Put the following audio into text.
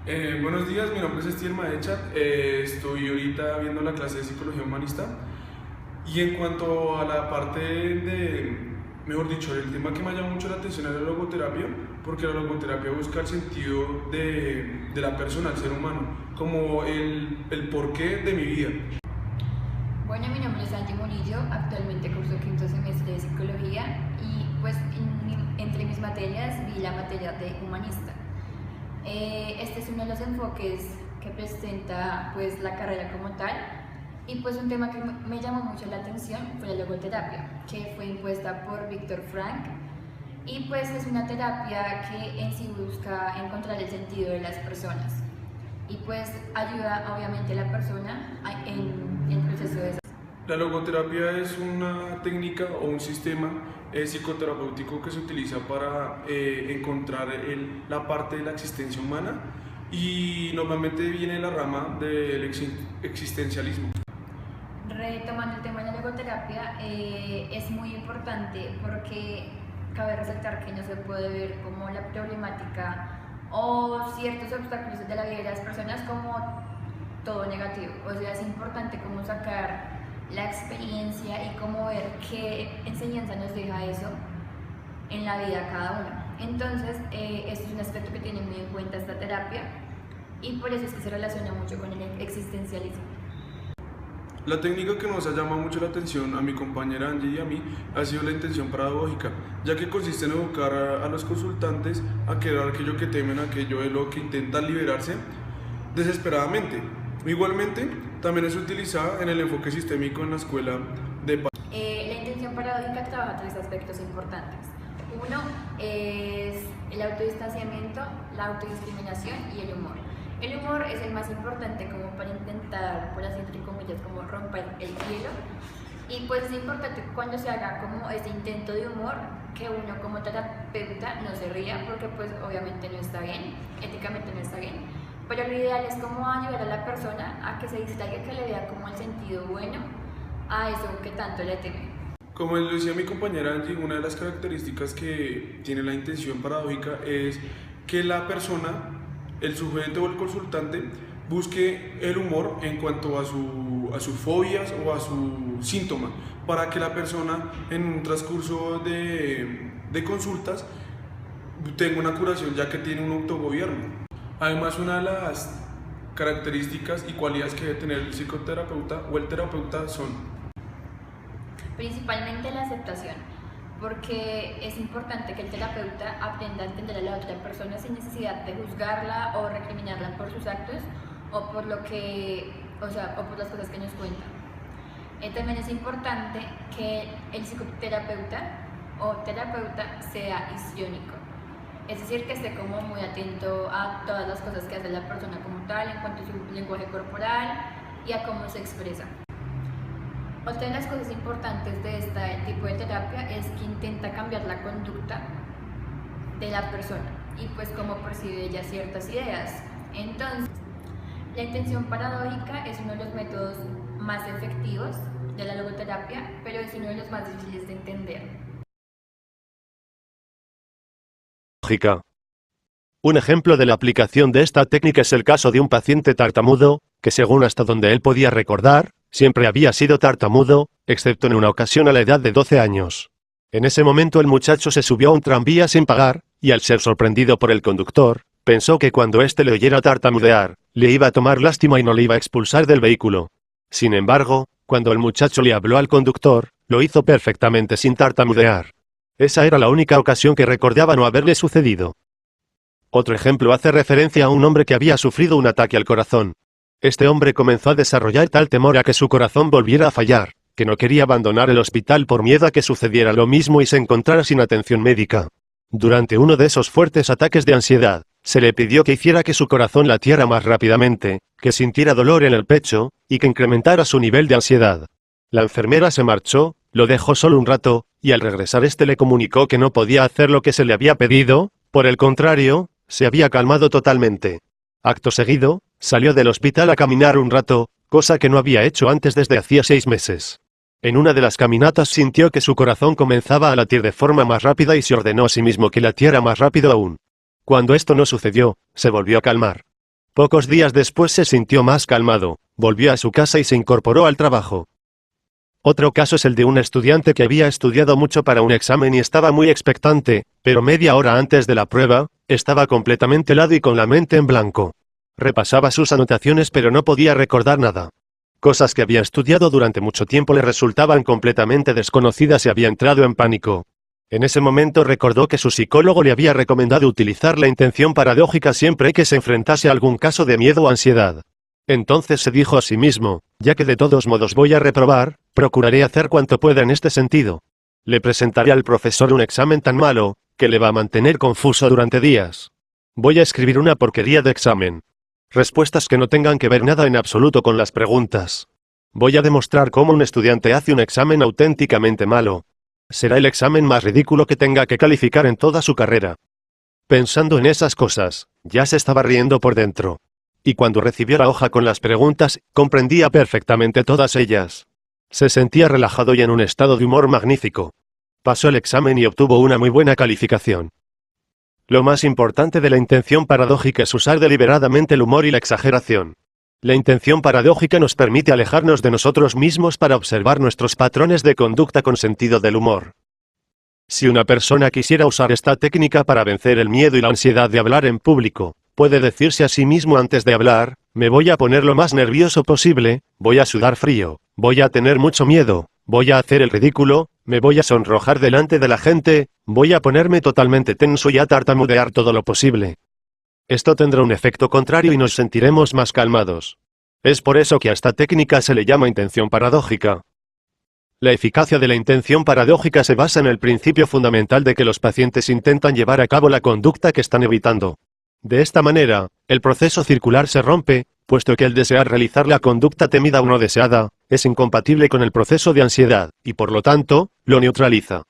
Buenos días, mi nombre es Estier Maecha, estoy ahorita viendo la clase de Psicología Humanista y en cuanto a la parte mejor dicho, el tema que me llama mucho la atención es la logoterapia, porque la logoterapia busca el sentido de la persona, el ser humano, como el porqué de mi vida. Bueno, mi nombre es Angie Murillo, actualmente curso quinto semestre de Psicología y pues entre mis materias vi la materia de Humanista. Este es uno de los enfoques que presenta pues la carrera como tal y pues un tema que me llamó mucho la atención fue la logoterapia, que fue impuesta por Viktor Frankl y pues es una terapia que en sí busca encontrar el sentido de las personas y pues ayuda obviamente a la persona en el proceso de... La logoterapia es una técnica o un sistema psicoterapéutico que se utiliza para encontrar la parte de la existencia humana y normalmente viene de la rama del existencialismo. Retomando el tema de la logoterapia, es muy importante porque cabe resaltar que no se puede ver como la problemática o ciertos obstáculos de la vida de las personas como todo negativo. O sea, es importante como sacar la experiencia y cómo ver qué enseñanza nos deja eso en la vida de cada uno. Entonces, este es un aspecto que tiene muy en cuenta esta terapia y por eso es que se relaciona mucho con el existencialismo. La técnica que nos ha llamado mucho la atención a mi compañera Angie y a mí ha sido la intención pedagógica, ya que consiste en educar a los consultantes a crear aquello que temen, aquello de lo que intentan liberarse desesperadamente. Igualmente, también es utilizada en el enfoque sistémico en la escuela de paz. La intención pedagógica trabaja tres aspectos importantes. Uno es el autodistanciamiento, la autodiscriminación y el humor. El humor es el más importante como para intentar, por así entre comillas, como romper el hielo. Y pues es importante cuando se haga como este intento de humor que uno como terapeuta no se ría porque pues obviamente no está bien, éticamente no está bien. Pero lo ideal es como ayudar a la persona a que se distraiga, que le vea como el sentido bueno a eso que tanto le teme. Como lo decía mi compañera Angie, una de las características que tiene la intención paradójica es que la persona, el sujeto o el consultante, busque el humor en cuanto a sus fobias o a su síntoma, para que la persona en un transcurso de consultas tenga una curación ya que tiene un autogobierno. Además, una de las características y cualidades que debe tener el psicoterapeuta o el terapeuta son principalmente la aceptación, porque es importante que el terapeuta aprenda a entender a la otra persona sin necesidad de juzgarla o recriminarla por sus actos o por lo que, o por las cosas que nos cuenta. También es importante que el psicoterapeuta o terapeuta sea histriónico. Es decir, que esté como muy atento a todas las cosas que hace la persona como tal, en cuanto a su lenguaje corporal y a cómo se expresa. Otra de las cosas importantes de este tipo de terapia es que intenta cambiar la conducta de la persona y pues cómo percibe ella ciertas ideas. Entonces, la intención paradójica es uno de los métodos más efectivos de la logoterapia, pero es uno de los más difíciles de entender. Un ejemplo de la aplicación de esta técnica es el caso de un paciente tartamudo, que según hasta donde él podía recordar, siempre había sido tartamudo, excepto en una ocasión a la edad de 12 años. En ese momento el muchacho se subió a un tranvía sin pagar, y al ser sorprendido por el conductor, pensó que cuando éste le oyera tartamudear, le iba a tomar lástima y no le iba a expulsar del vehículo. Sin embargo, cuando el muchacho le habló al conductor, lo hizo perfectamente sin tartamudear. Esa era la única ocasión que recordaba no haberle sucedido. Otro ejemplo hace referencia a un hombre que había sufrido un ataque al corazón. Este hombre comenzó a desarrollar tal temor a que su corazón volviera a fallar, que no quería abandonar el hospital por miedo a que sucediera lo mismo y se encontrara sin atención médica. Durante uno de esos fuertes ataques de ansiedad, se le pidió que hiciera que su corazón latiera más rápidamente, que sintiera dolor en el pecho, y que incrementara su nivel de ansiedad. La enfermera se marchó, lo dejó solo un rato, y al regresar este le comunicó que no podía hacer lo que se le había pedido, por el contrario, se había calmado totalmente. Acto seguido, salió del hospital a caminar un rato, cosa que no había hecho antes desde hacía 6 meses. En una de las caminatas sintió que su corazón comenzaba a latir de forma más rápida y se ordenó a sí mismo que latiera más rápido aún. Cuando esto no sucedió, se volvió a calmar. Pocos días después se sintió más calmado, volvió a su casa y se incorporó al trabajo. Otro caso es el de un estudiante que había estudiado mucho para un examen y estaba muy expectante, pero media hora antes de la prueba, estaba completamente helado y con la mente en blanco. Repasaba sus anotaciones pero no podía recordar nada. Cosas que había estudiado durante mucho tiempo le resultaban completamente desconocidas y había entrado en pánico. En ese momento recordó que su psicólogo le había recomendado utilizar la intención paradójica siempre que se enfrentase a algún caso de miedo o ansiedad. Entonces se dijo a sí mismo, ya que de todos modos voy a reprobar, procuraré hacer cuanto pueda en este sentido. Le presentaré al profesor un examen tan malo, que le va a mantener confuso durante días. Voy a escribir una porquería de examen. Respuestas que no tengan que ver nada en absoluto con las preguntas. Voy a demostrar cómo un estudiante hace un examen auténticamente malo. Será el examen más ridículo que tenga que calificar en toda su carrera. Pensando en esas cosas, ya se estaba riendo por dentro. Y cuando recibió la hoja con las preguntas, comprendía perfectamente todas ellas. Se sentía relajado y en un estado de humor magnífico. Pasó el examen y obtuvo una muy buena calificación. Lo más importante de la intención paradójica es usar deliberadamente el humor y la exageración. La intención paradójica nos permite alejarnos de nosotros mismos para observar nuestros patrones de conducta con sentido del humor. Si una persona quisiera usar esta técnica para vencer el miedo y la ansiedad de hablar en público, puede decirse a sí mismo antes de hablar, me voy a poner lo más nervioso posible, voy a sudar frío, voy a tener mucho miedo, voy a hacer el ridículo, me voy a sonrojar delante de la gente, voy a ponerme totalmente tenso y a tartamudear todo lo posible. Esto tendrá un efecto contrario y nos sentiremos más calmados. Es por eso que a esta técnica se le llama intención paradójica. La eficacia de la intención paradójica se basa en el principio fundamental de que los pacientes intentan llevar a cabo la conducta que están evitando. De esta manera, el proceso circular se rompe, puesto que el desear realizar la conducta temida o no deseada, es incompatible con el proceso de ansiedad, y por lo tanto, lo neutraliza.